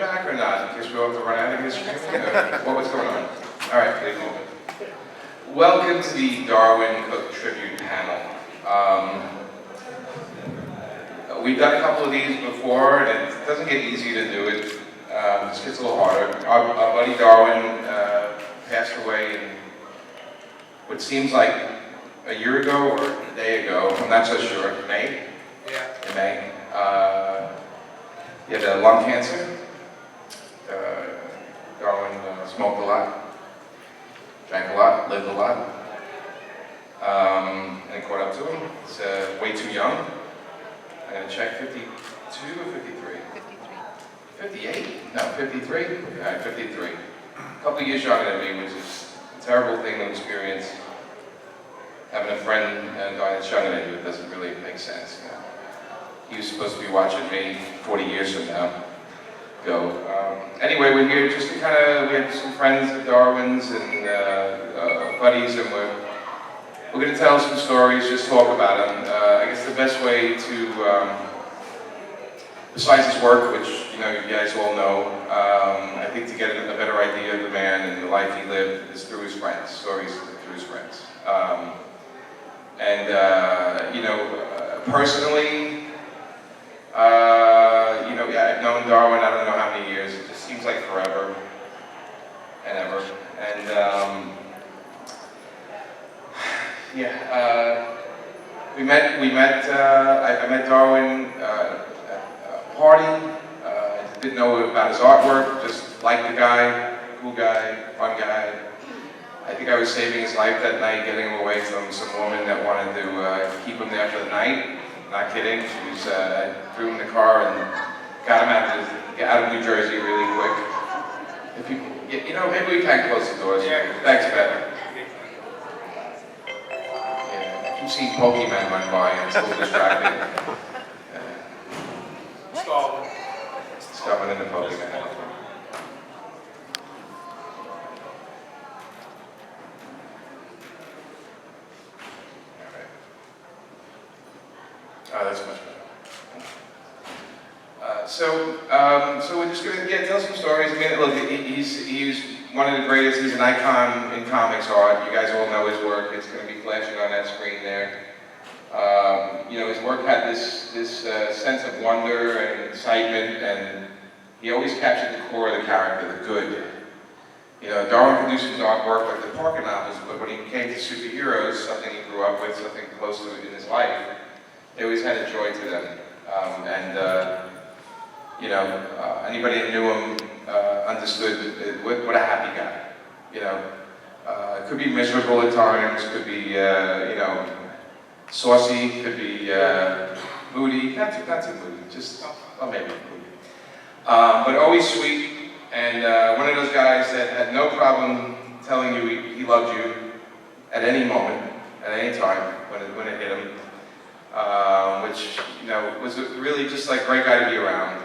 back or not? Because we'll have to run out of here screaming? What's going on? All right, please move it. Welcome to the Darwyn Cooke Tribute panel. We've done a couple of these before, and it doesn't get easy to do it. This gets a little harder. Our buddy Darwin passed away in what seems like a year ago or a day ago. I'm not so sure. May? Yeah. In May. He had lung cancer. Darwin smoked a lot, drank a lot, lived a lot, and it caught up to him. He's way too young. I'm going to check 52 or 53? 58? No, 53? Yeah, 53. A couple of years younger than me, which is a terrible thing to experience. Having a friend die that's younger than you, it doesn't really make sense. You know? He was supposed to be watching me 40 years from now. Go. Anyway, we're here just to we have some friends at Darwin's and buddies, and we're going to tell some stories, just talk about them. I guess the best way to, besides his work, which you guys all know, I think to get a better idea of the man and the life he lived is through his friends, stories through his friends. Personally, I've known Darwin, I don't know how many years, it just seems like forever and ever. And I met Darwin at a party. I didn't know about his artwork, just liked the guy, cool guy, fun guy. I think I was saving his life that night, getting him away from some woman that wanted to keep him there for the night. Not kidding. She was threw him in the car and got him out of New Jersey really quick. If you maybe we can close the doors. Yeah. Thanks, better. Yeah. If you see Pokemon run by, it's a little distracting. Stopping in the Pokemon. Oh, that's much better. So we're just going to tell some stories. I mean, look, he's one of the greatest. He's an icon in comics art. You guys all know his work. It's going to be flashing on that screen there. His work had this sense of wonder and excitement, and he always captured the core of the character, the good. Darwin produced his artwork like the Parker novels, but when he came to superheroes, something he grew up with, something close to it in his life, they always had a joy to them. Anybody that knew him understood what a happy guy. It could be miserable at times, could be, saucy, could be moody, not too moody, just, maybe moody. But always sweet, and one of those guys that had no problem telling you he loved you at any moment, at any time, when it hit him. Which was really just like a great guy to be around.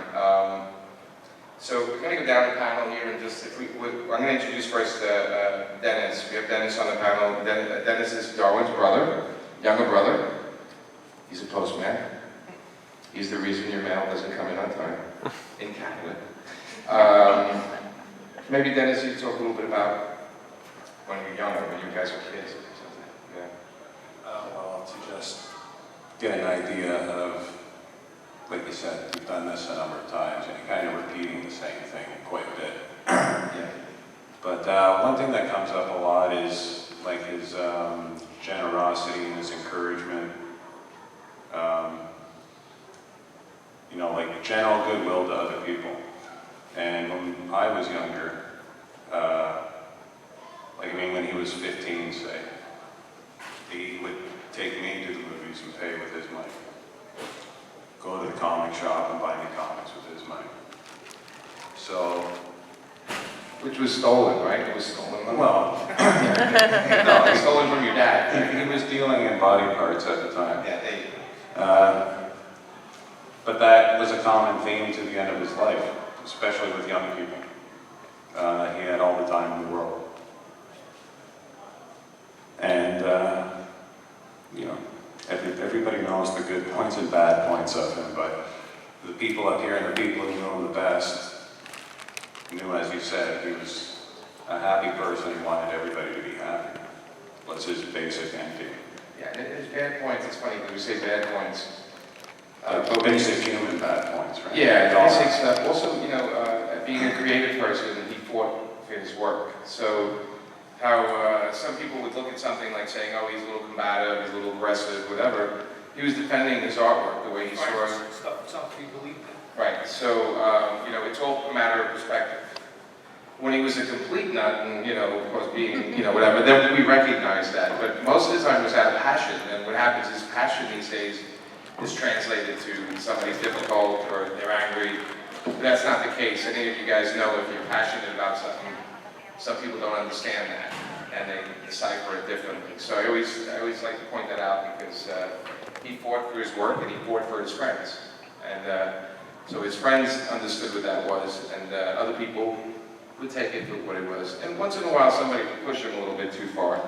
So we're going to go down the panel here and just, I'm going to introduce first Dennis. We have Dennis on the panel. Dennis is Darwin's brother, younger brother. He's a postman. He's the reason your mail doesn't come in on time in Canada. Maybe Dennis, you could talk a little bit about when you were younger, when you guys were kids or something. Yeah. To just get an idea of, like you said, you've done this a number of times, and you're kind of repeating the same thing quite a bit. Yeah. But one thing that comes up a lot is like his generosity and his encouragement. Like general goodwill to other people. And when I was younger, when he was 15, say, he would take me to the movies and pay with his money. Go to the comic shop and buy me comics with his money. So, which was stolen, right? It was stolen money. Well, no, it was stolen from your dad. He was dealing in body parts at the time. Yeah, but that was a common theme to the end of his life, especially with young people. He had all the time in the world. And, everybody knows the good points and bad points of him, but the people up here and the people who know him the best as you said, he was a happy person. He wanted everybody to be happy. What's his basic end game? Yeah, and his bad points, it's funny because we say bad points. But basic human bad points, right? Yeah, basic stuff. Also, you know, being a creative person, he fought for his work. So how some people would look at something like saying, oh, he's a little combative, he's a little aggressive, whatever. He was defending his artwork the way he saw it. Stuff he believed in. Right, so, you know, it's all a matter of perspective. When he was a complete nut and, you know, of course being, you know, whatever, then we recognize that. But most of the time it was out of passion. And what happens is passion these days is translated to somebody's difficult or they're angry. But that's not the case. Any of you guys know if you're passionate about something, some people don't understand that and they decipher it differently. So I always like to point that out because he fought for his work and he fought for his friends. And so his friends understood what that was, and other people would take it for what it was. And once in a while, somebody would push him a little bit too far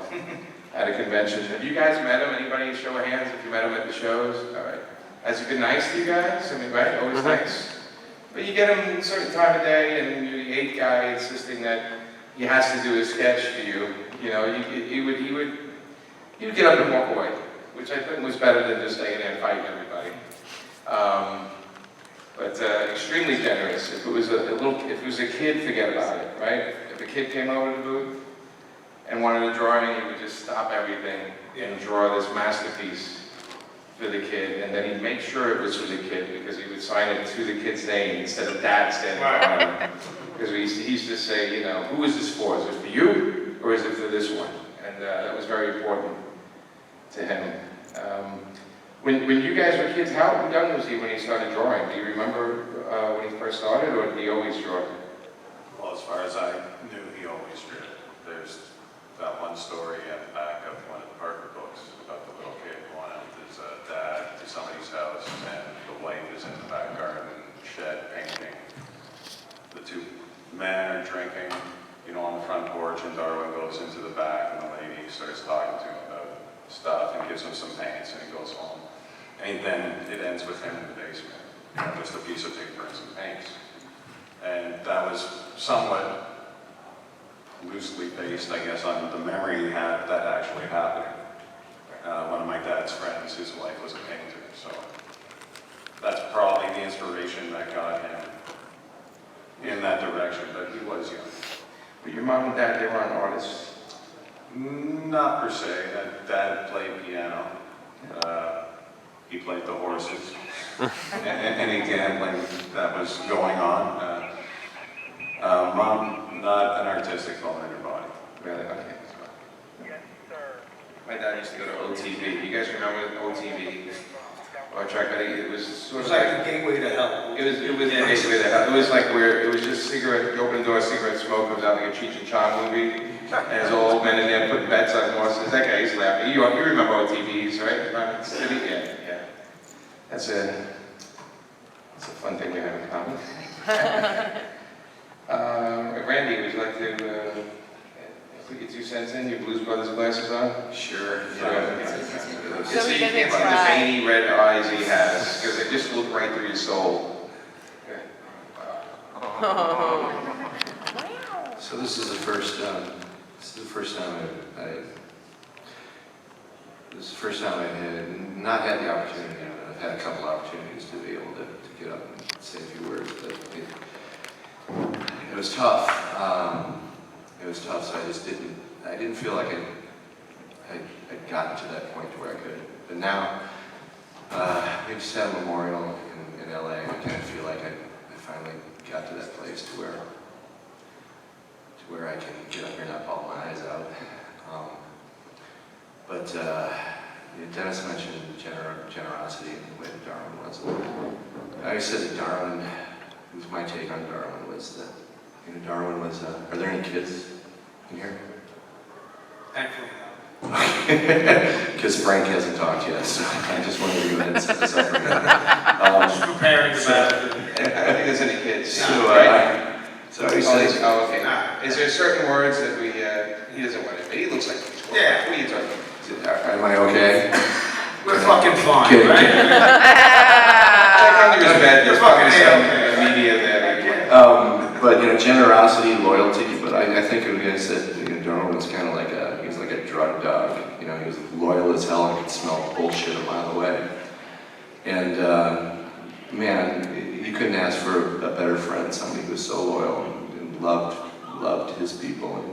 at a convention. Have you guys met him? Anybody show of hands if you met him at the shows? All right. Has he been nice to you guys? I mean, right? Always nice. But you get him a certain time of day, and you're the 8th guy insisting that he has to do a sketch for you. You know, he would get up and walk away, which I think was better than just staying there and fighting everybody. But extremely generous. If it was if it was a kid, forget about it, right? If a kid came over to the booth and wanted a drawing, he would just stop everything and draw this masterpiece for the kid, and then he'd make sure it was for the kid because he would sign it to the kid's name instead of Dad standing behind him. Because he used to say, you know, who is this for? Is it for you or is it for this one? And that was very important to him. When you guys were kids, how young was he when he started drawing? Do you remember when he first started, or did he always draw? Well, as far as I knew, he always drew. There's that one story at the back of one of the Parker books about the little kid going out with his dad to somebody's house, and the wife is in the back garden shed painting. The two men are drinking, you know, on the front porch, and Darwin goes into the back, and the lady starts talking to him about stuff and gives him some paints, and he goes home. And then it ends with him in the basement, you know, just a piece of paper and some paints. And that was somewhat loosely based, I guess, on the memory he had of that actually happening. One of my dad's friends, his wife was a painter, so that's probably the inspiration that got him in that direction, but he was young. But your mom and dad, they weren't artists? Not per se. Dad played piano. He played the horses. Any gambling that was going on. Mom, not an artistic bone in her body. Really? Okay. My dad used to go to OTV. You guys remember OTV? Or track, it was sort of like a gateway to hell. It was a gateway to hell. It was like where it was just cigarette, you open the door, cigarette smoke comes out like a Cheech and Chong movie. And there's all old men in there putting bets on horses. That guy, he's laughing. You remember OTVs, right? City? Yeah. That's a fun thing we have in common. Randy, would you like to put your 2 cents in? Your Blues Brothers glasses on? Sure. So you can't see the veiny red eyes he has, because they just look right through your soul. Okay. Wow. So this is the first time I've not had the opportunity. I've had a couple opportunities to be able to get up and say a few words, but it was tough. So I didn't feel like I'd gotten to that point where I could. But now, we just had a memorial in LA, and I kind of feel like I finally got to that place to where I can get up here and not bawl my eyes out. But Dennis mentioned generosity and the way that Darwin was. I always said that Darwin, my take on Darwin was that, Darwin was, are there any kids in here? Thankfully Because Frank hasn't talked yet, so I just wanted to go ahead and set this up for you. just preparing for that. I don't think there's any kids. So, Right? so I always say, Oh, okay. Is there certain words that he doesn't want to, but he looks like he's cool. Yeah. What are you talking about? am I okay? We're fucking fine, Okay. right? Check under his bed, there's You're fucking probably some okay. media there. but generosity, loyalty. But I think, like I said, Darwin was kind of like he was like a drug dog. He was loyal as hell and could smell bullshit a mile away. And man, you couldn't ask for a better friend. Somebody who was so loyal and loved his people.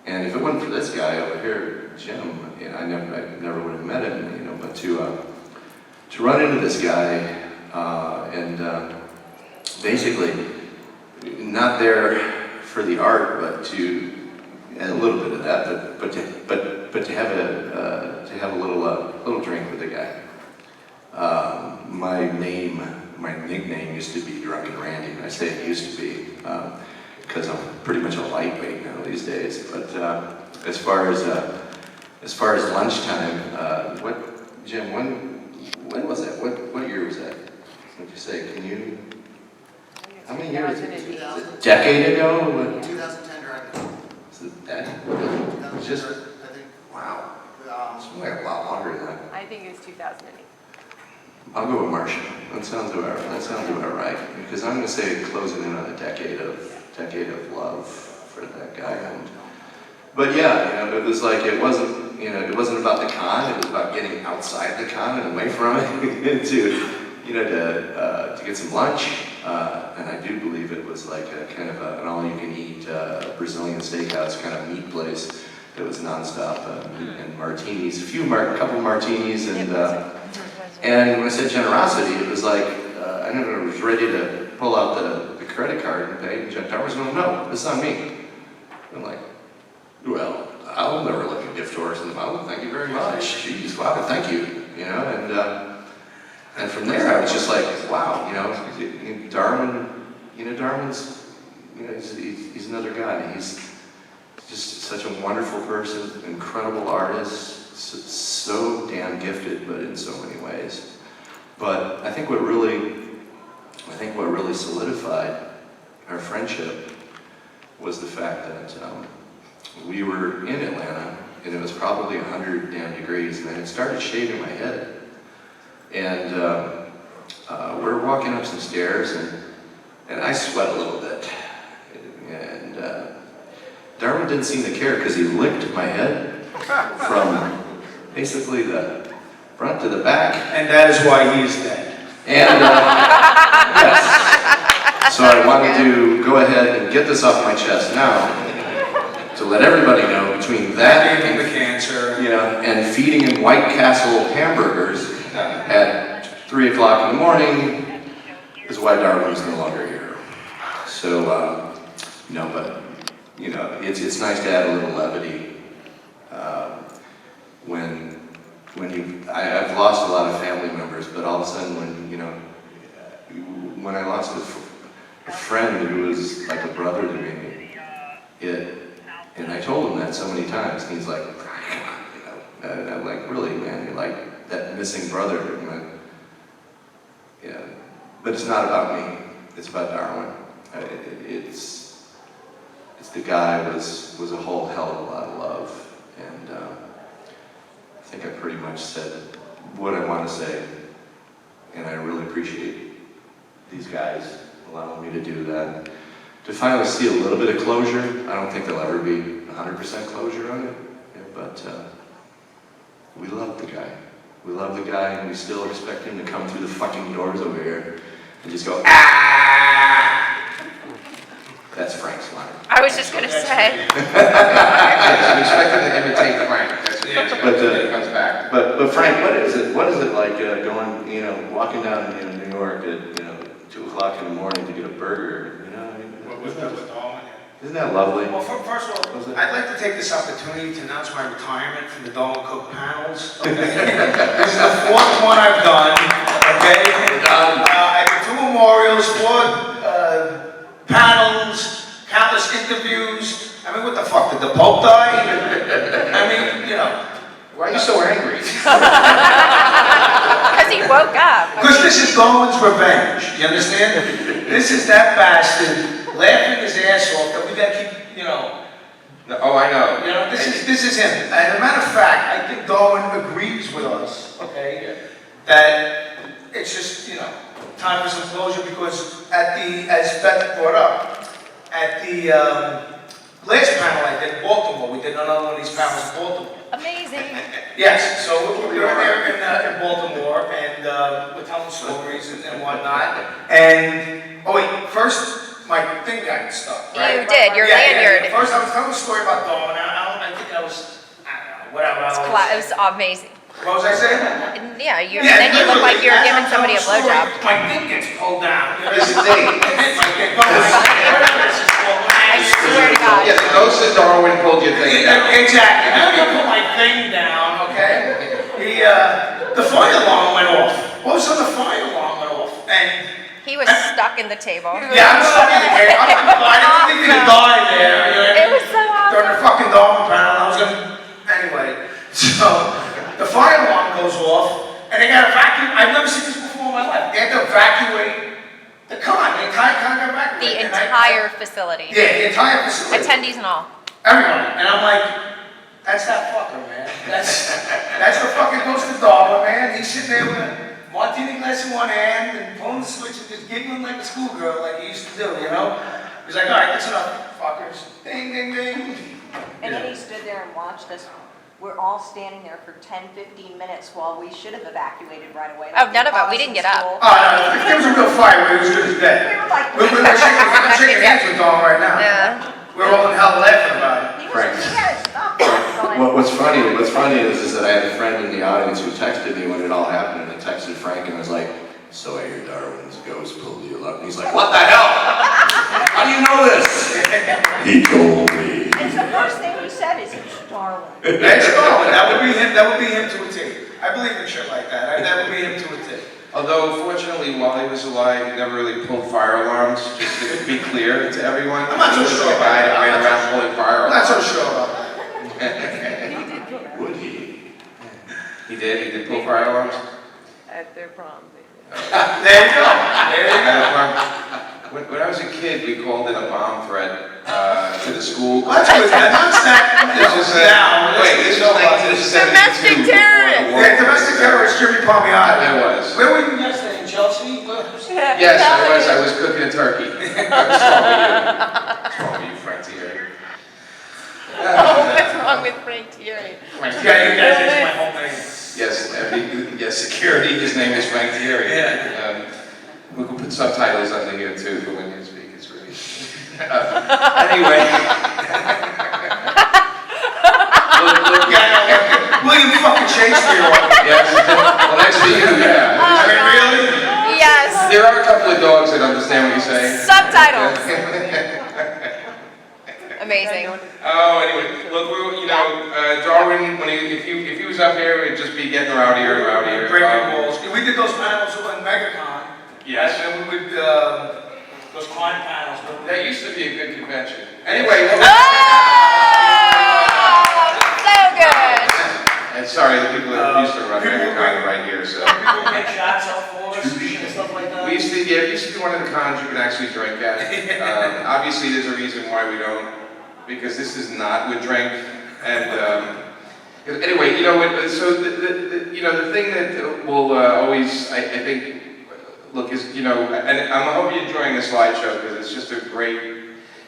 And if it wasn't for this guy over here, Jim, I never would have met him. But to run into this guy and basically not there for the art, but to a little bit of that, but to have a little drink with the guy. My nickname used to be Drunken Randy, and I say it used to be because I'm pretty much a lightweight now these days. But as far as lunchtime, Jim? When was that? What year was that? What'd you say? Can you? How many years? A decade ago? 2010 Driving. Is it that? It's just, I think. wow. It's like a lot longer than that. I think it was 2008. I'll go with Marsha. That sounds about right. Because I'm going to say closing in on a decade of love for that guy. But yeah, it was like it wasn't about the con. It was about getting outside the con and away from it to get some lunch. And I do believe it was like a kind of an all-you-can-eat Brazilian steakhouse kind of meat place that was nonstop and martinis, a couple martinis, and when I said generosity, it was like I was ready to pull out the credit card and pay. And Jeff Towers going, no, this is on me. I'm like, well, I'll never look a gift horse in the mouth. Thank you very much. Jeez, wow, thank you. And from there, I was just like, wow, Darwin, Darwin's, he's another guy. He's just such a wonderful person, incredible artist, so damn gifted, but in so many ways. But I think what really solidified our friendship was the fact that we were in Atlanta, and it was probably 100 damn degrees, and I had started shaving my head. And we're walking up some stairs, and I sweat a little bit. And Darwin didn't seem to care because he licked my head from basically the front to the back. And that is why he is dead. And yes. So I wanted to go ahead and get this off my chest now to let everybody know between that And the cancer. and feeding him White Castle hamburgers at 3 o'clock in the morning is why Darwin's no longer here. So, but it's nice to add a little levity I've lost a lot of family members, but all of a sudden when I lost a friend who was like a brother to me, and I told him that so many times, and he's like, and I'm like, really, man, you're like that missing brother. And I went, yeah, but it's not about me. It's about Darwin. It's the guy was a whole hell of a lot of love, and I think I pretty much said what I want to say, and I really appreciate these guys allowing me to do that. To finally see a little bit of closure. I don't think there'll ever be 100% closure on it, but we love the guy. We love the guy, and we still expect him to come through the fucking doors over here and just go, ah! That's Frank's line. I was just going to say. We expect him to imitate Frank. That's when he comes back. But Frank, what is it like going, walking down New York at 2 o'clock in the morning to get a burger? Isn't that lovely? Well, first of all, I'd like to take this opportunity to announce my retirement from the Darwyn Cooke panels. Okay? This is the 4th one I've done. Okay? I did 2 memorials, 4 panels, countless interviews. I mean, what the fuck? Did the Pope die? I mean, Why are you so angry? Because he woke up. Because this is Darwin's revenge. You understand? This is that bastard laughing his ass off that we gotta keep, No, oh, I know. This is him. As a matter of fact, I think Darwin agrees with us, okay? That it's just, time for some closure because as Beth brought up, at the last panel I did in Baltimore, we did another one of these panels in Baltimore. Amazing. Yes, so we were there in Baltimore and we're telling stories and whatnot. And, oh wait, first my thing got stuck, right? You did, your lanyard. Yeah. First I was telling a story about Darwin. I think I was, I don't know, whatever. It was amazing. What was I saying? Yeah, then you look like you're giving somebody a blowjob. My thing gets pulled down. This is Dave. I swear to God. Yes, the ghost of Darwin pulled your thing down. Exactly. I'm gonna put my thing down, okay? The fire alarm went off. All of a sudden, the fire alarm went off, and He was stuck in the table. yeah, I'm stuck in the game. I didn't think he could die there. You know? It was so During the awesome. fucking Darwin panel, I was gonna. Anyway, so the fire alarm goes off, and they gotta evacuate. I've never seen this before in my life. They had to evacuate the con. The entire con got evacuated. The And entire facility. yeah, the entire facility. Attendees and all. Everybody. And I'm like, that's that fucker, man. That's the fucking ghost of Darwin, man. He's sitting there with a martini glass in one hand and pulling the switch and just giggling like a schoolgirl like he used to do, you know? He's like, all right, that's enough, fuckers. Ding, ding, ding. And then he stood there and watched us. We're all standing there for 10, 15 minutes while we should have evacuated right away. Oh, none of it. We didn't get up. Oh, no, if there was a real fire, we was good as We dead. were like, We're shaking hands with Darwin right now. Yeah. We're all in hell laughing about it. he had his stuff going. What's funny is that I had a friend in the audience who texted me when it all happened, and I texted Frank and was like, so I hear Darwin's ghost pulled you up. And he's like, what the hell? How do you know this? He told me. And the first thing he said is, it's Darwin. That's Darwin. That would be him. That would be him to a T. I believe in shit like that. That would be him to a T. Although, fortunately, while he was alive, he never really pulled fire alarms, just to be clear to everyone. I'm not so He was sure the guy that about ran that. around pulling fire I'm not so alarms. sure about that. Would he? He did pull fire alarms? At their prom. There you go. There you go. When I was a kid, we called it a bomb threat to the school. Well, that's good. That's that. This was now. wait, this was 1972. Domestic terrorist. Yeah, domestic terrorist Jimmy Pamiotti. I was. Where were you yesterday? In Chelsea? Yes, I was cooking a turkey. What's wrong with you, Frank Thierry? What's wrong with Frank Thierry? Yeah, you guys, that's my whole name. Yes, security, his name is Frank Thierry. Yeah. We can put subtitles under here too for when you speak, it's great. Anyway. William fucking Shakespeare. Yes, well next to you, yeah. Really? Yes. There are a couple of dogs that understand what you're saying. Subtitles. Amazing. Oh, anyway, look, Darwin, if he was up here, it'd just be getting rowdier and rowdier. Breaking walls. We did those panels in MegaCon. Yes. And we would, those crime panels. That used to be a good convention. Anyway, Oh, so good. and sorry, the people that used to run MegaCon are right here, so. People make shots out for us and stuff like that. It used to be one of the cons you can actually drink at. Obviously, there's a reason why we don't, because this is not with drink. And anyway, so the thing that will always, I think, look is, and I hope you're enjoying the slideshow because it's just a great.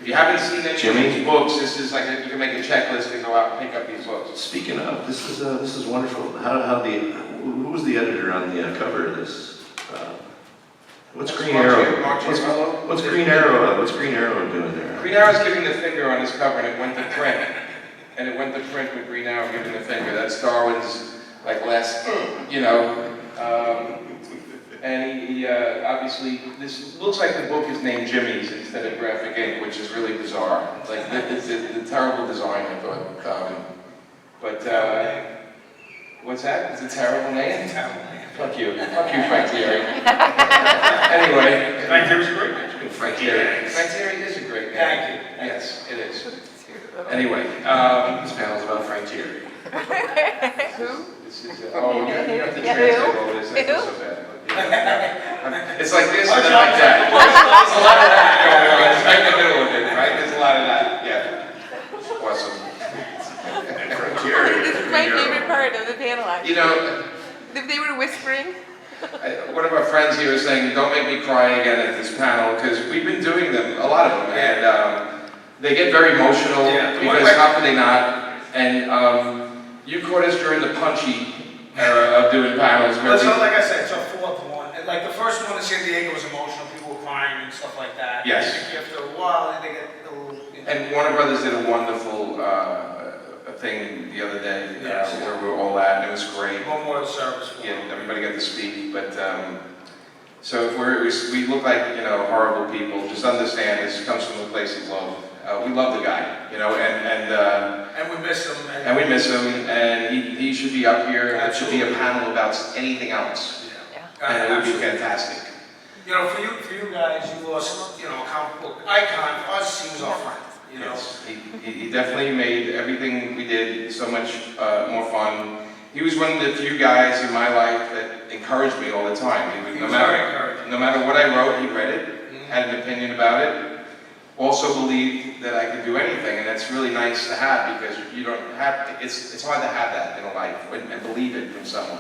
If you haven't seen any of these books, this is like you can make a checklist and go out and pick up these books. Speaking of, this is wonderful. Who was the editor on the cover of this? What's Green Arrow? Marsha. What's Green Arrow? What's Green Arrow doing there? Green Arrow's giving the finger on his cover, and it went to print. And it went to print with Green Arrow giving the finger. That's Darwin's last, and he obviously, this looks like the book is named Jimmy's instead of Graphic Ink, which is really bizarre. Like, it's a terrible design, I thought. But, what's that? It's a terrible name? Fuck you, Frank Thierry. Anyway. Frank Thierry's a great name. Frank Thierry. Frank Thierry is a great name. Thank you. Yes, it is. Anyway, This panel's about Frank Thierry. Who? this is, you have to translate all this, I feel so bad. It's like this and then like that. There's a lot of that going on. It's right in the middle of it, right? There's a lot of that, yeah. Awesome. This is my favorite part of the panel, actually. You know, If they were whispering. One of our friends here was saying, don't make me cry again at this panel, because we've been doing them, a lot of them, and they get very emotional, because how could they not? And you caught us during the punchy era of doing panels. Where So like I said, it's our fourth one. And like the first one in San Diego was emotional, people were crying and stuff like that. Yes. And after a while, they get a little... And Warner Brothers did a wonderful thing the other day, where we were all at, and it was great. Memorial service. Yeah, everybody got to speak, but, so if we look like, horrible people, just understand this comes from a place of love. We love the guy, And we miss him. and we miss him, and he should be up here, and it should be a panel about anything else. And it would be fantastic. For you guys, you lost, a comic book icon. For us, he was our friend, Yes, he definitely made everything we did so much more fun. He was one of the few guys in my life that encouraged me all the time. He was very encouraging. No matter what I wrote, he read it, had an opinion about it, also believed that I could do anything, and that's really nice to have, because you don't have, it's hard to have that in a life, and believe it from someone.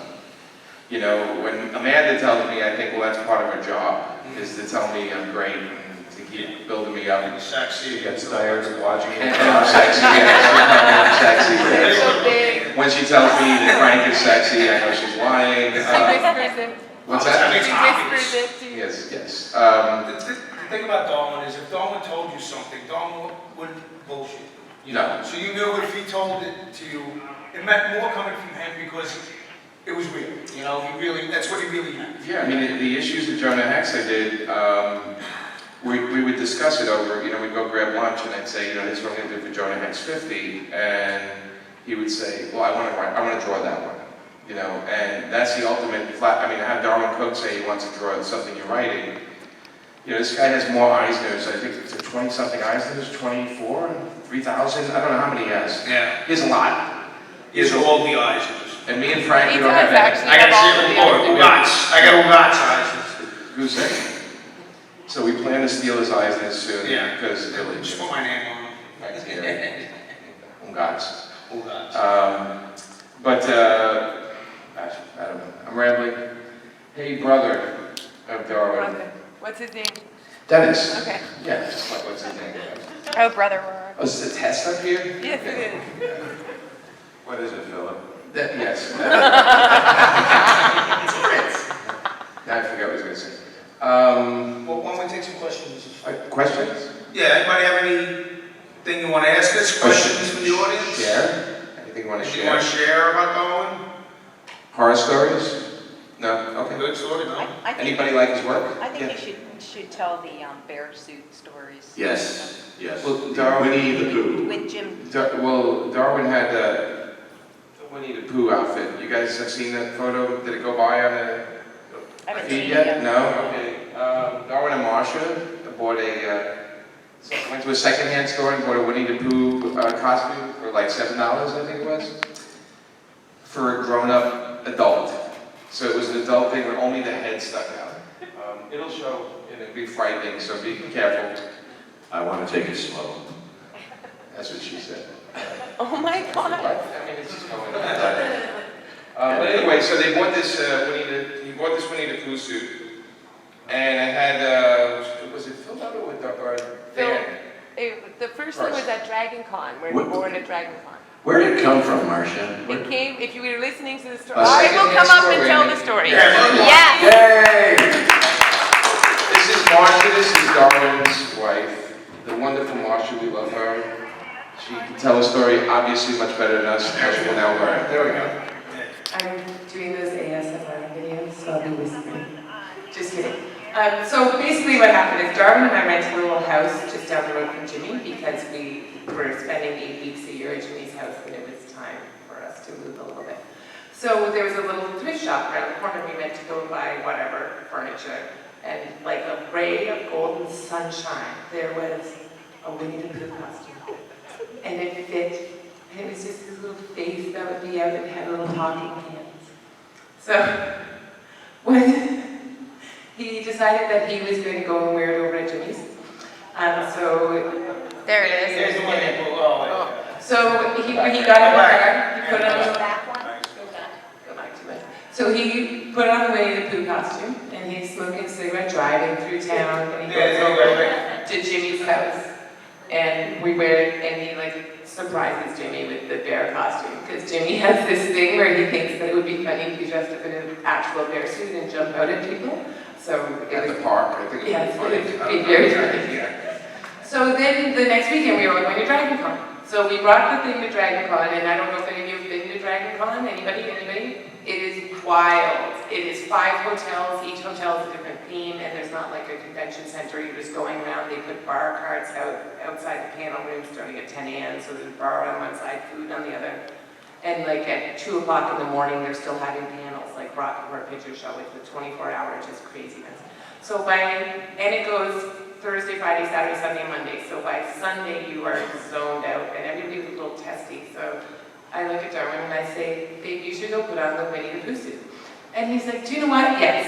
When Amanda tells me, I think, well, that's part of her job, is to tell me I'm great, and to keep building me up. Sexy. She gets tired of watching it. And I'm sexy, I'm sexy. You're so big. When she tells me that Frank is sexy, I know she's lying. She whispers it. What's That that? makes She obvious. whispers it to you. Yes. The thing about Darwin is, if Darwin told you something, Darwin wouldn't bullshit. No. So you knew if he told it to you, it meant more coming from him because it was real. That's what he really meant. Yeah, I mean, the issues that Jonah Hex I did, we would discuss it over, we'd go grab lunch, and I'd say, this is what I'm going to do for Jonah Hex 50, and he would say, well, I want to draw that one, and that's the ultimate I have Darwyn Cooke say he wants to draw something you're writing. This guy has more Eisners. I think it's 20-something Eisners, 24, 3,000. I don't know how many he has. Yeah. He has a lot. He has all the eyes. And me and Frank, He we don't does have that. actually I have all got of the zero more. eyes. I got Ugats eyes. Goose egg. So we plan to steal his Eisners soon. Yeah. Because Just put my name on them. Right here. Ungats. Ugats. But, I don't know. I'm rambling. Hey, brother of Darwin. Brother. What's his name? Dennis. Okay. Yeah, just like, what's his name? Oh, brother, where Oh, is it a test up here? Yes, it is. What is it, Philip? Yes. Now I forgot what I was going to say. Well, why don't we take some questions? Questions? Yeah, anybody have anything you want to ask us? Questions from the audience? Share? Anything you want to Anything you want to share? share about Darwin? Horror stories? No? Okay. Good story, no? I think, Anybody like his work? I think Yeah. you should tell the bear suit stories. Yes. Well, Darwin- Winnie the Pooh. With Jim. Darwin had the Winnie the Pooh outfit. You guys have seen that photo? Did it go by on the I haven't feed seen yet? it. No? Okay. Darwin and Marsha bought went to a secondhand store and bought a Winnie the Pooh costume for like $7, I think it was, for a grown-up adult. So it was an adult thing where only the head stuck out. It'll show, and it'll be frightening, so be careful. I want to take it slow. That's what she said. Oh my What? God. I mean, it's just going on. But anyway, so they bought this he bought this Winnie the Pooh suit, and it had was it filled out with Dan? The first thing was at Dragon Con, where we What? were born at Dragon Con. Where did it come from, Marcia? It came, if you were listening to the story, A I will come up and secondhand tell story. the story. Yeah. Yes. Yay! This is Marsha. This is Darwin's wife, the wonderful Marsha. We love her. She can tell a story obviously much better than us, as we'll now learn. There we go. I'm doing those ASMR videos, so I'll be whispering. Just kidding. So basically what happened is Darwin and I rented a little house just down the road from Jimmy because we were spending 8 weeks a year at Jimmy's house and it was time for us to move a little bit. So there was a little thrift shop around the corner. We went to go buy whatever, furniture, and like a ray of golden sunshine, there was a Winnie the Pooh costume. And it fit. And it was just his little face that would be out and had little talking hands. So when he decided that he was going to go and wear it over at Jimmy's, so There it There's is. the one that goes, oh, so he got in the car, he put on The the back one? go back to it. So he put on the Winnie the Pooh costume, and he's smoking a cigarette driving through town, and he goes over to Jimmy's house, and we wear it, and he like surprises Jimmy with the bear costume, because Jimmy has this thing where he thinks that it would be funny if he dressed up in an actual bear suit and jumped out at people. So At the park, I think. yes, it would be very funny. So then the next weekend we were all going to Dragon Con. So we brought the thing to Dragon Con, and I don't know if any of you have been to Dragon Con. Anybody? It is wild. It is 5 hotels. Each hotel is a different theme, and there's not like a convention center. You're just going around. They put bar carts outside the panel rooms starting at 10 a.m. So there's a bar on one side, food on the other. And like at 2 o'clock in the morning, they're still having panels like Rocky Horror Picture Show with the 24-hour just craziness. So and it goes Thursday, Friday, Saturday, Sunday, Monday. So by Sunday, you are zoned out, and everybody's a little testy. So I look at Darwin and I say, babe, you should go put on the Winnie the Pooh suit. And he's like, do you know what? Yes.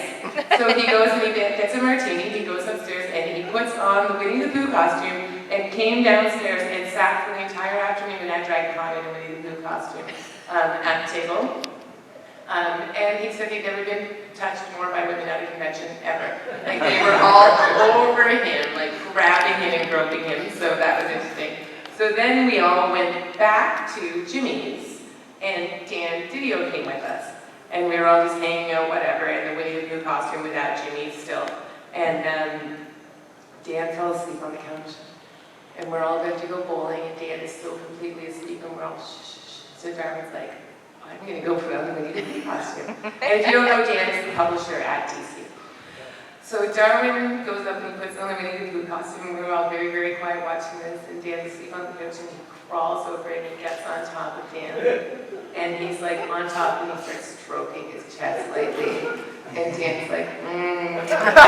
So he goes and he gets a martini, he goes upstairs and he puts on the Winnie the Pooh costume and came downstairs and sat for the entire afternoon at Dragon Con in a Winnie the Pooh costume at the table. And he said he'd never been touched more by women at a convention ever. Like they were all over him, like grabbing him and groping him, so that was interesting. So then we all went back to Jimmy's, and Dan Didio came with us. And we were all just hanging out, whatever, in the Winnie the Pooh costume without Jimmy still. And Dan fell asleep on the couch. And we're all about to go bowling, and Dan is still completely asleep, and we're all shh, shh, shh. So Darwin's like, I'm going to go put on the Winnie the Pooh costume. And if you don't know, Dan is the publisher at DC. So Darwin goes up and he puts on the Winnie the Pooh costume, and we were all very, very quiet watching this, and Dan's asleep on the couch, and he crawls over and he gets on top of Dan. And he's like on top, and he starts stroking his chest lightly. And Dan's like, and Darwin's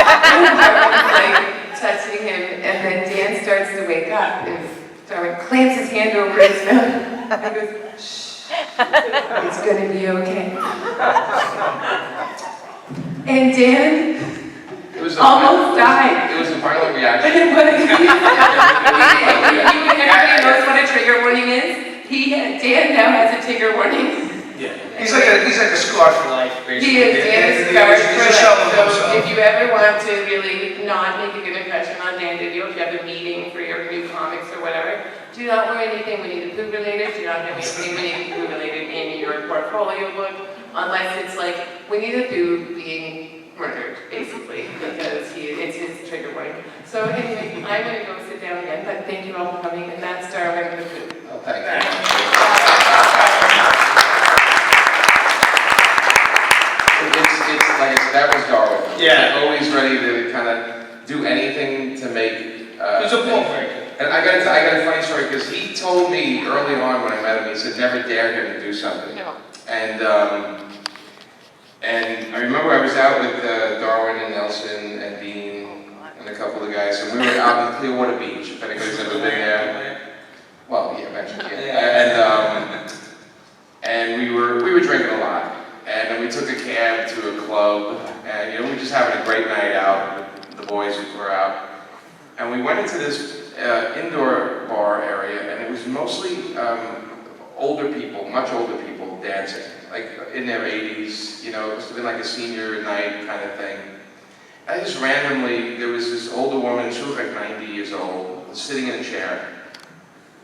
like touching him, and then Dan starts to wake up, and Darwin clamps his hand over his mouth, and goes, shh, it's gonna be okay. And Dan almost died. It was a violent reaction. Everybody knows what a trigger warning is. Dan now has a trigger warning. Yeah. He's like a scar for life, basically. He is. Dan is scarred for He's a shell of life. So himself. if you ever want to really not make a good impression on Dan Didio, if you have a meeting for your new comics or whatever, do not wear anything Winnie the Pooh related. Do not have anything Winnie the Pooh related in your portfolio book, unless it's like Winnie the Pooh being murdered, basically, because it's his trigger warning. So anyway, I'm going to go sit down again, but thank you all for coming, and that's Darwin the Pooh. Oh, thank you. It's like that was Darwin. Yeah. Always ready to kind of do anything to make. He's a ball breaker. And I got a funny story because he told me early on when I met him, he said never dare him to do something. No. And I remember I was out with Darwin and Nelson and Dean and a couple of guys, and we were out in Clearwater Beach. If anybody's ever been there. Well, yeah, eventually. Yeah. And we were drinking a lot. And then we took a cab to a club, and we were just having a great night out. The boys were out, and we went into this indoor bar area, and it was mostly older people, much older people dancing, like in their 80s. It must have been like a senior night kind of thing. I just randomly, there was this older woman, she was like 90 years old, sitting in a chair.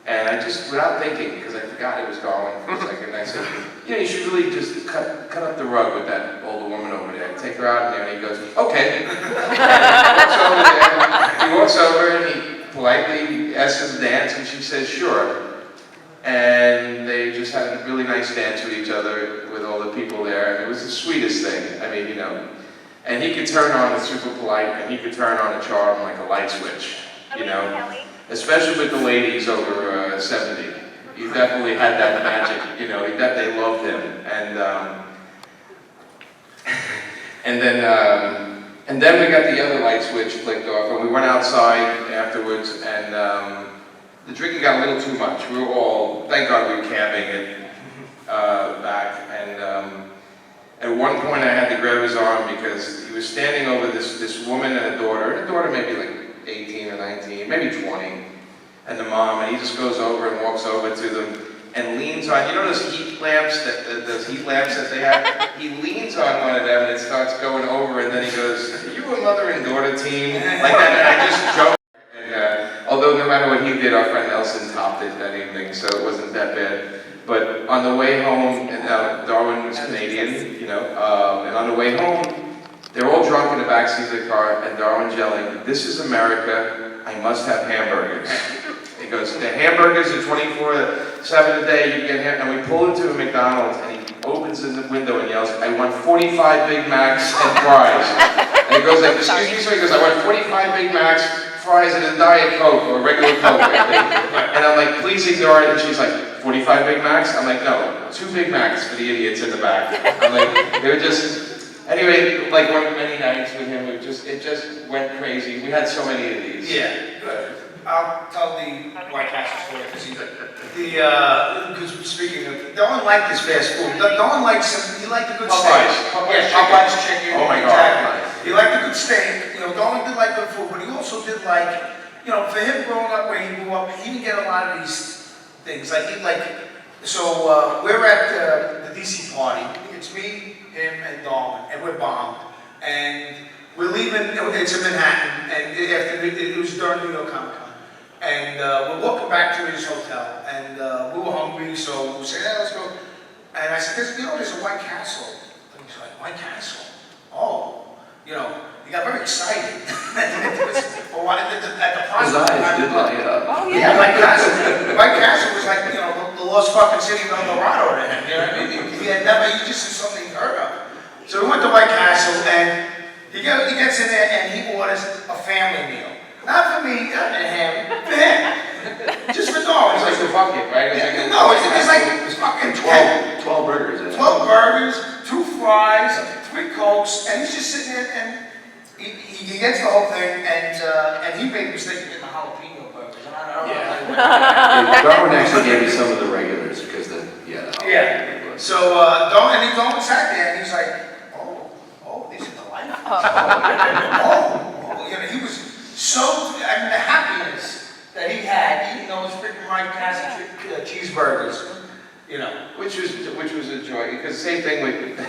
And I just, without thinking, because I forgot it was Darwin for a second, I said, you should really just cut up the rug with that older woman over there. Take her out in there, and he goes, okay. He walks over and he politely asks her to dance, and she says, sure. And they just had a really nice dance with each other, with all the people there, and it was the sweetest thing. I mean, and he could turn on, it's super polite, and he could turn on a charm like a light switch, especially with the ladies over 70. He definitely had that magic, they loved him. And then we got the other light switch flicked off, and we went outside afterwards, and the drinking got a little too much. We were all, thank God we were cabbing it back, and at one point I had to grab his arm because he was standing over this woman and a daughter maybe like 18 or 19, maybe 20, and the mom, and he just goes over and walks over to them, and leans on, you know those heat lamps that they have? He leans on one of them and it starts going over, and then he goes, "Are you a mother and daughter team?" Like that, and I just joked. And although no matter what he did, our friend Nelson topped it that evening, so it wasn't that bad. But on the way home, and Darwin was Canadian, you know, and on the way home, they're all drunk in the backseat of the car, and Darwin's yelling, "This is America, I must have hamburgers." He goes, "The hamburgers are 24/7 a day, you get ham," and we pull into a McDonald's, and he opens the window and yells, "I want 45 Big Macs and fries." And he goes like, "Excuse me, sir?" He goes, "I want 45 Big Macs, fries, and a Diet Coke, or a regular Coke." And I'm like, "Please ignore it," and she's like, 45 Big Macs? I'm like, "No, 2 Big Macs for the idiots in the back." I'm like, they were just, anyway, like many nights with him, it just went crazy. We had so many of these. Yeah, I'll tell the White Castle story, because speaking of, no one liked this fast food. No one likes him, he liked a good steak. Popeye's chicken. Oh my exactly. God. He liked a good steak, you know, Darwin did like good food, but he also did like, you know, for him growing up where he grew up, he didn't get a lot of these things. So we're at the DC party. It's me, him, and Darwin, and we're bombed. And we're leaving, it's in Manhattan, and it was during New York Comic Con. And we're walking back to his hotel, and we were hungry, so we said, "Yeah, let's go." And I said, "There's a White Castle." And he's like, "White Castle? Oh." You know, he got very excited. Well, at the His eyes did light up. Oh, yeah, White Castle. White Castle was like, you know, the lost fucking city of El Dorado to him. You know what I mean? He just is something heard of. So we went to White Castle, and he gets in there and he orders a family meal. Not for me, not for him, for him. Just for Darwin. It's like the bucket, right? No, it's like fucking 12 burgers. 12 burgers, 2 fries, 3 Cokes, and he's just sitting there and he gets the whole thing, and he made the mistake of getting the jalapeno burgers. And I don't know. Darwin actually gave me some of the regulars because Yeah. So Darwin sat there and he's like, oh, these are delightful. You know, he was so, I mean, the happiness that he had eating those freaking White Castle cheeseburgers, you know. Which was a joy, because same thing with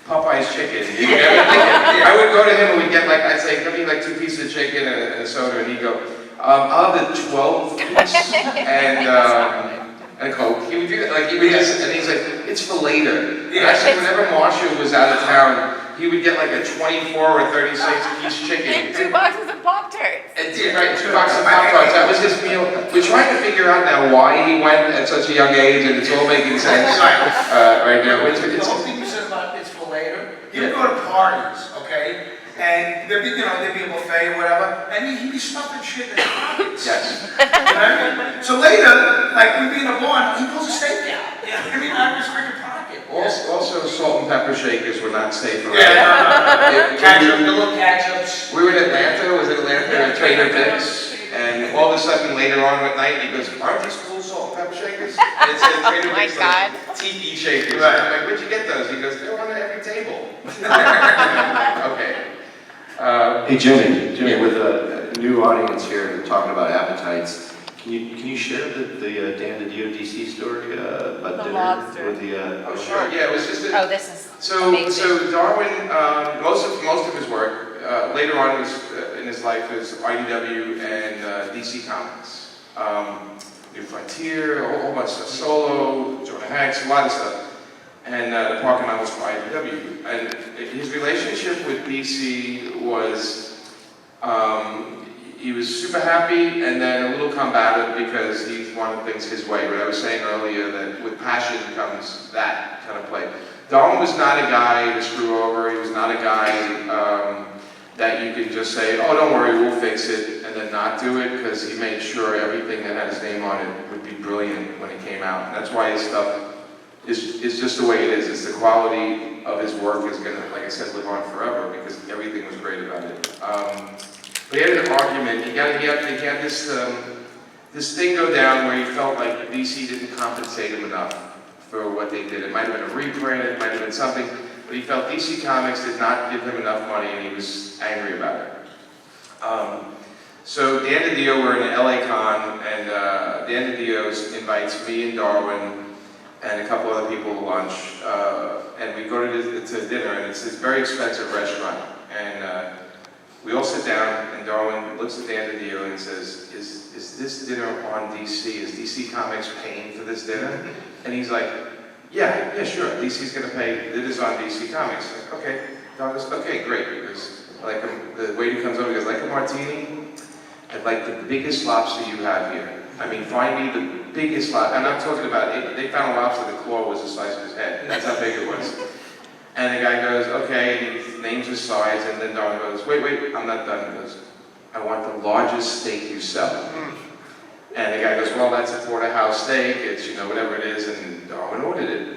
Popeye's chicken. I would go to him and we'd get like, I'd say, "Give me like 2 pieces of chicken and a soda," and he'd go, "I'll have the 12 piece and a Coke." He would do that, like he would just, and he's like, "It's for later." And actually, whenever Marsha was out of town, he would get like a 24 or 36 piece chicken. And 2 boxes of Pop-Tarts. And right, 2 boxes of Pop-Tarts. That was his meal. We're trying to figure out now why he went at such a young age, and it's all making sense right now. The whole thing you said about it's for later, he would go to parties, okay? And there'd be a buffet or whatever, and he'd be stuffing shit in his pockets. Yes. You know what I mean? So later, like we'd be in a bar, he pulls a steak out. You know what I mean? Out of his freaking pocket. Also, salt and pepper shakers were not safe around. Yeah, ketchup, the little ketchups. We were in Atlanta, at Trader Vic's, and all of a sudden later on at night, he goes, "Aren't these cool salt and pepper shakers?" And it said Trader My Vic's God. like tiki shakers. Right. I'm like, "Where'd you get those?" He goes, "They're on every table." Okay. Hey Jimmy, Yeah. with a new audience here talking about appetites, can you share the Dan DiDio DC story about The dinner lobster. with the? Oh sure, yeah, it was just Oh, this is So Darwin, most of his work later on in his life was IDW and DC Comics, New Frontier, a whole bunch of stuff, Solo, Jonah Hex, a lot of stuff, and the Park and Novels for IDW. And his relationship with DC was he was super happy and then a little combative because he wanted things his way. But I was saying earlier that with passion comes that kind of play. Darwin was not a guy to screw over. He was not a guy that you could just say, "Oh, don't worry, we'll fix it," and then not do it, because he made sure everything that had his name on it would be brilliant when it came out. And that's why his stuff is just the way it is. It's the quality of his work is going to, like I said, live on forever because everything was great about it. But he had an argument. He had this thing go down where he felt like DC didn't compensate him enough for what they did. It might have been a reprint, it might have been something, but he felt DC Comics did not give him enough money and he was angry about it. So Dan DiDio were in an LA Con and Dan DiDio's invites me and Darwin and a couple other people to lunch, and we go to dinner, and it's this very expensive restaurant. And we all sit down, and Darwin looks at Dan DiDio and says, is this dinner on DC? Is DC Comics paying for this dinner? And he's like, yeah, sure, DC's gonna pay, it is on DC Comics. Like, okay, Darwin goes, okay, great. Because like the waiter comes over, he goes, like a martini? I'd like the biggest lobster you have here. I mean, find me the biggest lobster. And I'm talking about, they found a lobster, the claw was the size of his head. That's how big it was. And the guy goes, okay, and he names his size, and then Darwin goes, wait, I'm not done. He goes, I want the largest steak you sell. And the guy goes, well, that's a porterhouse steak, it's, you know, whatever it is, and Darwin ordered it.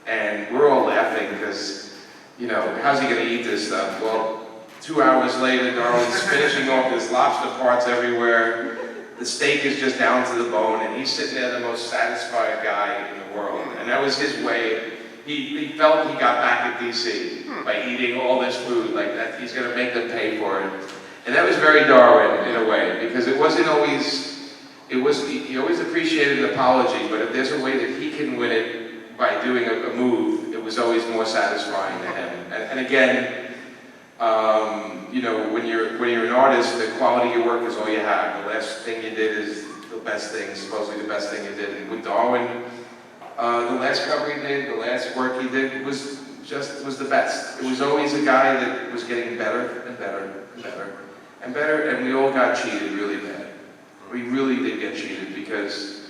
And we're all laughing because, you know, how's he gonna eat this stuff? Well, 2 hours later, Darwin's finishing off his lobster parts everywhere. The steak is just down to the bone, and he's sitting there the most satisfied guy in the world. And that was his way. He felt he got back at DC by eating all this food, like that he's gonna make them pay for it. And that was very Darwin in a way, because it wasn't always, he always appreciated an apology, but if there's a way that he can win it by doing a move, it was always more satisfying to him. And again, you know, when you're an artist, the quality of your work is all you have. The last thing you did is the best thing, supposedly the best thing you did. And with Darwin, the last cover he did, the last work he did was the best. It was always a guy that was getting better and better and better and better, and we all got cheated really bad. We really did get cheated because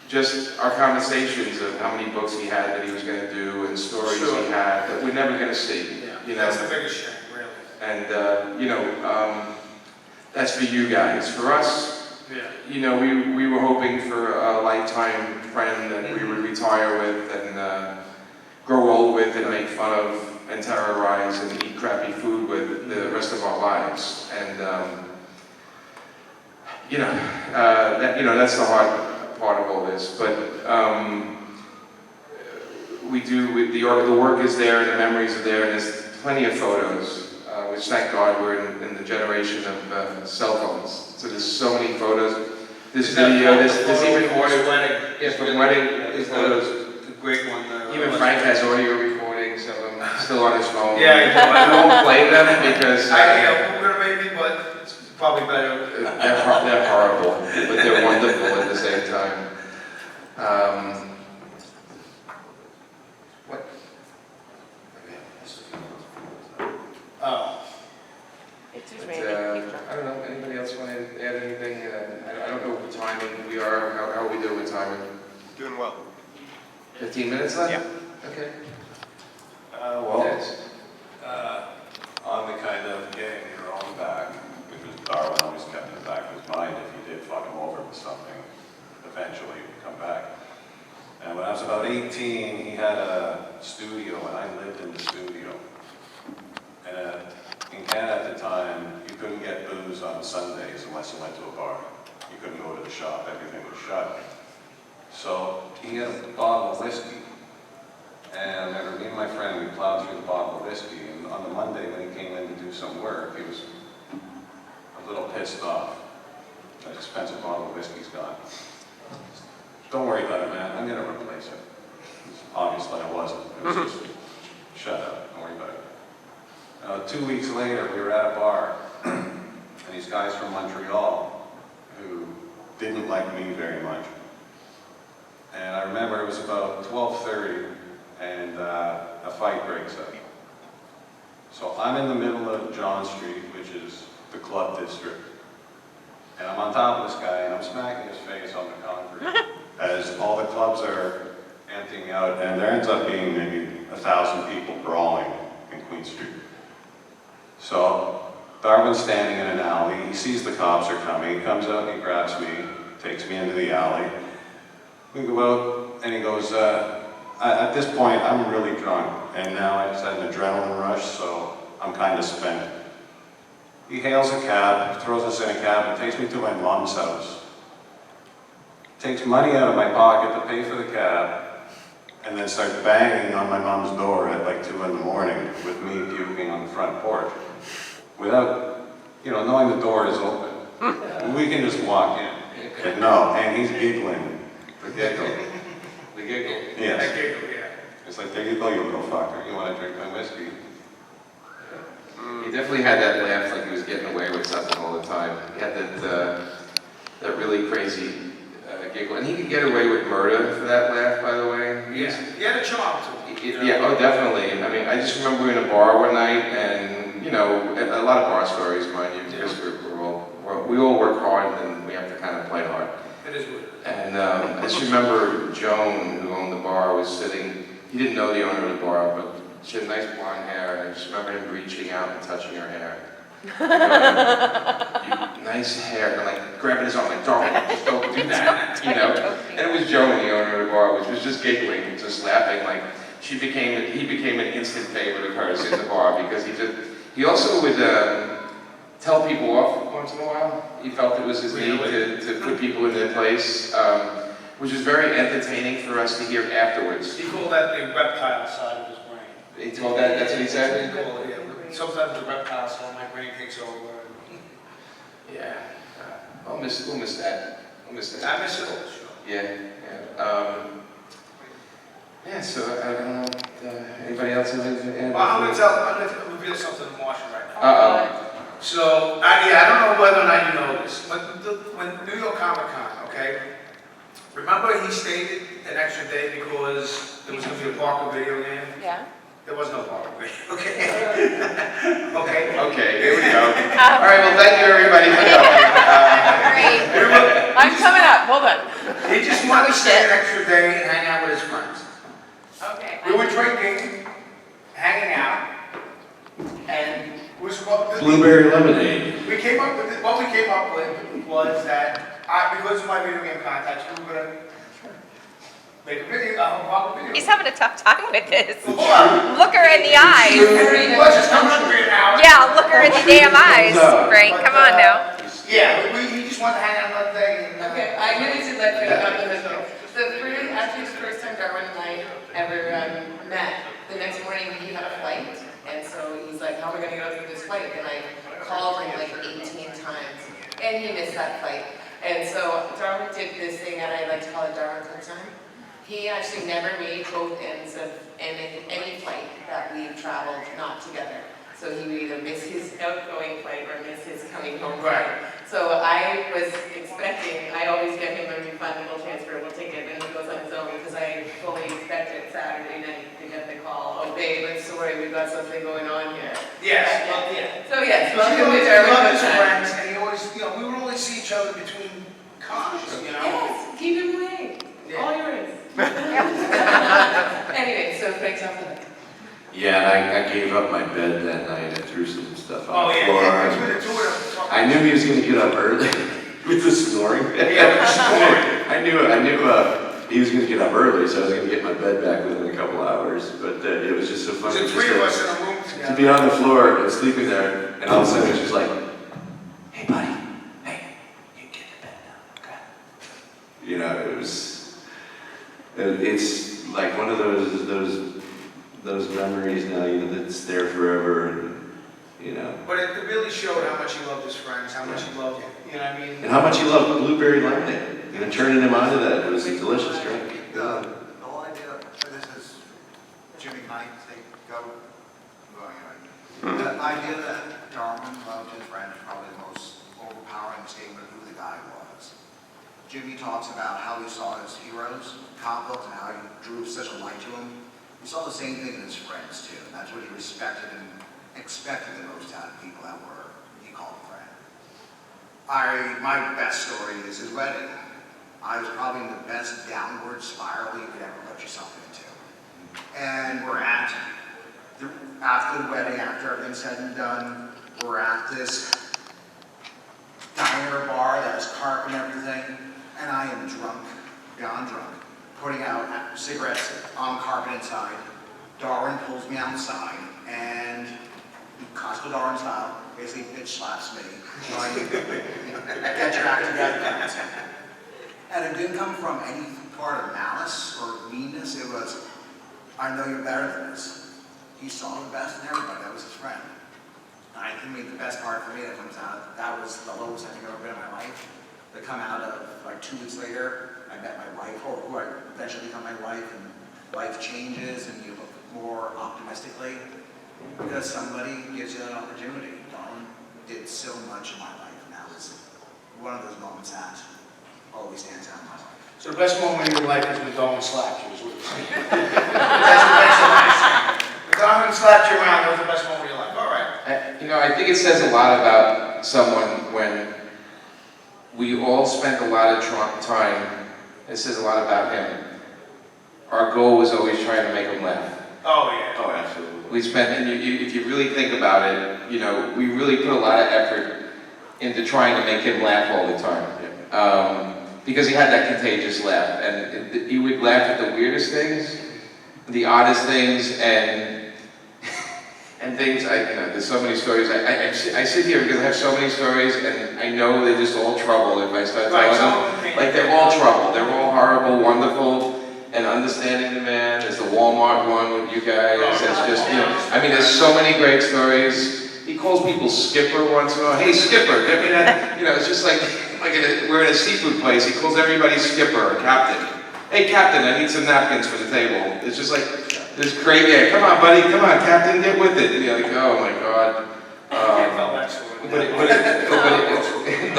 just our conversations of how many books he had that he was going to do and stories he had that we're never going to see. Yeah, you know? that's the biggest shame, really. And, you know, that's for you guys. For us, you know, we were hoping for a lifetime friend that we would retire with and grow old with and make fun of and terrorize and eat crappy food with the rest of our lives. And, you know, that's the hard part of all this. But we do, the work is there and the memories are there, and there's plenty of photos, which thank God we're in the generation of cell phones. So there's so many photos. This video, there's even audio. Yeah, from wedding photos. The great one. Even Frank has audio recordings of him still on his phone. Yeah, I won't play them because we're gonna maybe, but it's probably better. they're horrible, but they're wonderful at the same time. What? Oh. It's just But, random. I don't know. Anybody else want to add anything? I don't know what timing we are. How are we doing with timing? Doing well. 15 minutes left? Yeah. Okay. Well, Yes. on the kind of getting your own back, because Darwin always kept in the back of his mind if you did fuck him over with something, eventually he would come back. And when I was about 18, he had a studio, and I lived in the studio. And in Canada at the time, you couldn't get booze on Sundays unless you went to a bar. You couldn't go to the shop, everything was shut. So he had a bottle of whiskey. And I remember me and my friend, we plowed through the bottle of whiskey, and on the Monday when he came in to do some work, he was a little pissed off. That expensive bottle of whiskey's gone. Don't worry about it, man, I'm gonna replace it. Obviously I wasn't. It was just, shut up, don't worry about it. 2 weeks later, we were at a bar, and these guys from Montreal, who didn't like me very much. And I remember it was about 12:30, and a fight breaks up. So I'm in the middle of John Street, which is the club district. And I'm on top of this guy, and I'm smacking his face on the concrete as all the clubs are emptying out, and there ends up being maybe 1,000 people brawling in Queen Street. So Darwin's standing in an alley, he sees the cops are coming, he comes out and he grabs me, takes me into the alley. We go out, and he goes, at this point, I'm really drunk, and now I just had an adrenaline rush, so I'm kind of spent. He hails a cab, throws us in a cab, and takes me to my mom's house. Takes money out of my pocket to pay for the cab, and then starts banging on my mom's door at like 2 in the morning with me puking on the front porch. Without, knowing the door is open. We can just walk in. No, and he's giggling. The giggle. The giggle. I Yes. giggle, yeah. It's like, there you go, you little fucker. You want to drink my whiskey? He definitely had that laugh like he was getting away with something all the time. He had that really crazy giggle. And he could get away with murder for that laugh, by the way. Yeah, he had a charm to him. Yeah, oh, definitely. I mean, I just remember we were in a bar one night, and, you know, a lot of bar stories, mind you, because we all work hard, and we have to kind of play hard. It is weird. And I just remember Joan, who owned the bar, was sitting, he didn't know the owner of the bar, but she had nice blonde hair, and I just remember him reaching out and touching her hair. And going, "You nice hair," and like grabbing his arm, like, "Darwin, just don't do that," you know? And it was Joan, the owner of the bar, which was just giggling, just laughing, like, he became an instant favorite of hers in the bar, because he also would tell people off once in a while. He felt it was his need to put people in their place, which was very entertaining for us to hear afterwards. He called that the reptile side of his brain. He told that's what he said? He called it, yeah. Sometimes the reptile side of my brain takes over. Yeah. We'll miss that. We'll miss that. I miss it all, sure. Yeah. Yeah, so I don't know, anybody else have anything? Well, I'm gonna reveal something to Marsha right now. Uh-oh. So, I don't know whether or not you know this, but when New York Comic Con, okay? Remember he stayed an extra day because there was gonna be a Parker video game? Yeah. There was no Parker video, okay? Okay? Okay, here we go. All right, well, thank you, everybody, for coming. Great. I'm coming up. Hold on. He just wanted to stay an extra day and hang out with his friends. Okay. We were drinking, hanging out, and we were supposed to... Blueberry lemonade. What we came up with was that, because of my video game contacts, we were gonna make a video, a video. He's having a tough time with this. Hold on. Look her in the eyes. Let's just come up here now. Yeah, look her in the damn eyes, Frank. Come on now. Yeah, he just wanted to hang out another day. And, Okay, I'm gonna do that for you. Actually, the first time Darwin and I ever met, the next morning he had a flight, and so he's like, "How am I gonna get out through this flight?" And I called him like 18 times, and he missed that flight. And so Darwin did this thing that I like to call it Darwyn Cooke time. He actually never made both ends of any flight that we've traveled not together. So he would either miss his outgoing flight or miss his coming home flight. So I was expecting, I always get him a refundable transferable ticket, and he goes on his own because I fully expected Saturday night to get the call, "Oh babe, I'm sorry, we've got something going on here." yes, well, yeah. So yes, He welcome to loved Darwin his Cooke time. friends, and he always, we would always see each other between cons, Yes, keep him away. Yeah. All yours. Anyway, so Frank's off the hook. Yeah, and I gave up my bed that night. I threw some stuff on Oh, the yeah, floor. yeah, between the two of them. I knew he was going to get up early with the snoring. Yeah, with the snoring. I knew he was going to get up early, so I was going to get my bed back within a couple hours. But it was just so funny. There's just three of us in a room to together. be on the floor and sleeping there, and all of a sudden it was just like, "Hey, buddy, hey, you get to bed now, okay?" You know, it's like one of those memories now, that's there forever, and, But it really showed how much he loved his friends, how much he loved, you know what I mean? and how much he loved blueberry lemonade. Turning him onto that, it was a delicious drink. The whole idea, this is Jimmy Knight, go. The idea that Darwin loved his friend is probably the most overpowering statement of who the guy was. Jimmy talks about how he saw his heroes, comic books, and how he drew such a light to him. He saw the same thing in his friends too, and that's what he respected and expected in most out of people that were, he called a friend. My best story is his wedding. I was probably in the best downward spiral you could ever put yourself into. And we're after the wedding, after everything's said and done, we're at this diner bar that has carpet and everything, and I am drunk, beyond drunk, putting out cigarettes on carpet inside. Darwin pulls me outside, and Costco Darwin style, basically bitch slaps me, going, "Get your act together, guys." And it didn't come from any part of malice or meanness. It was, "I know you're better than this." He saw the best in everybody. That was his friend. And I think the best part for me that comes out, that was the lowest I think I've ever been in my life. that come out of, like 2 weeks later, I met my wife, or who I eventually become my wife, and life changes and you look more optimistically because somebody gives you that opportunity. Darwin did so much in my life, and that was one of those moments that always stands out in my life. So the best moment of your life is when Darwin slapped you, is what you're saying. That's what I'm saying. When Darwin slapped you around, that was the best moment of your life. All right. I think it says a lot about someone when we all spent a lot of time. It says a lot about him. Our goal was always trying to make him laugh. Oh, yeah. Oh, absolutely. We spent, and if you really think about it, we really put a lot of effort into trying to make him laugh all the time. Because he had that contagious laugh, and he would laugh at the weirdest things, the oddest things, and things. There's so many stories. I sit here because I have so many stories, and I know they're just all trouble if I start telling them. Like they're all trouble. They're all horrible, wonderful, and understanding the man. There's the Walmart one with you guys. It's just, there's so many great stories. He calls people Skipper once in a while. Hey, Skipper, get me that. It's just like we're at a seafood place. He calls everybody Skipper or Captain. Hey, Captain, I need some napkins for the table. It's just like this crazy. Yeah, come on, buddy. Come on, Captain, get with it. Oh my God.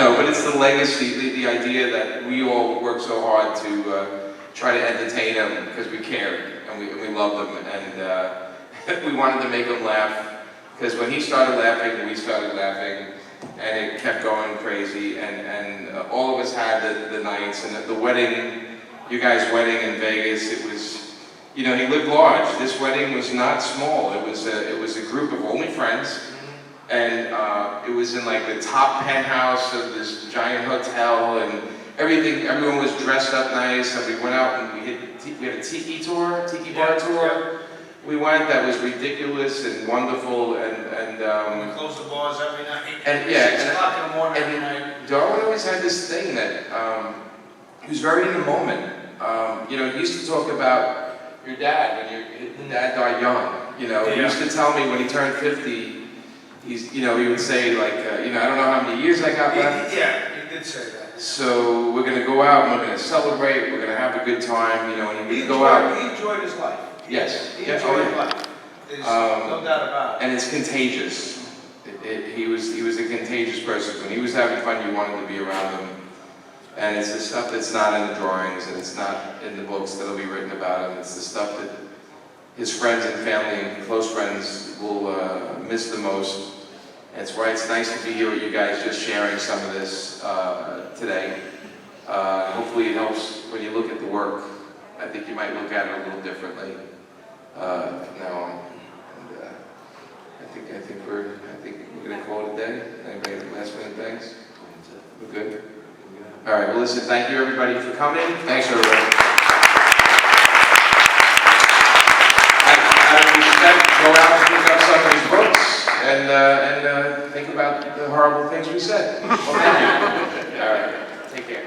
But it's the legacy, the idea that we all work so hard to try to entertain him because we cared and we loved him, and we wanted to make him laugh. Because when he started laughing, we started laughing, and it kept going crazy, and all of us had the nights, and the wedding, you guys' wedding in Vegas, it was, he lived large. This wedding was not small. It was a group of only friends, and it was in like the top penthouse of this giant hotel, and everyone was dressed up nice, and we went out and we had a tiki bar tour. We went, that was ridiculous and wonderful, and We closed the bars every night. And, yeah, 6 o'clock in the morning every night. Darwin always had this thing that he was very in the moment. He used to talk about your dad when your dad died young. He used to tell me when he turned 50, he would say like, I don't know how many years I got left. Yeah, he did say that. So we're gonna go out and we're gonna celebrate. We're gonna have a good time. And he would go out. He enjoyed his life. Yes. He enjoyed his life. There's no doubt about it. And it's contagious. He was a contagious person. When he was having fun, you wanted to be around him. And it's the stuff that's not in the drawings, and it's not in the books that'll be written about him. It's the stuff that his friends and family and close friends will miss the most. And it's why it's nice to be here with you guys, just sharing some of this today. Hopefully it helps when you look at the work. I think you might look at it a little differently from now on. And I think we're gonna call it a day. Anybody have last minute things? We're good. All right. Well, listen. Thank you everybody for coming. Thanks everybody. Out of respect, go out and pick up some of these books and think about the horrible things we said. Well, thank you. All right. Take care.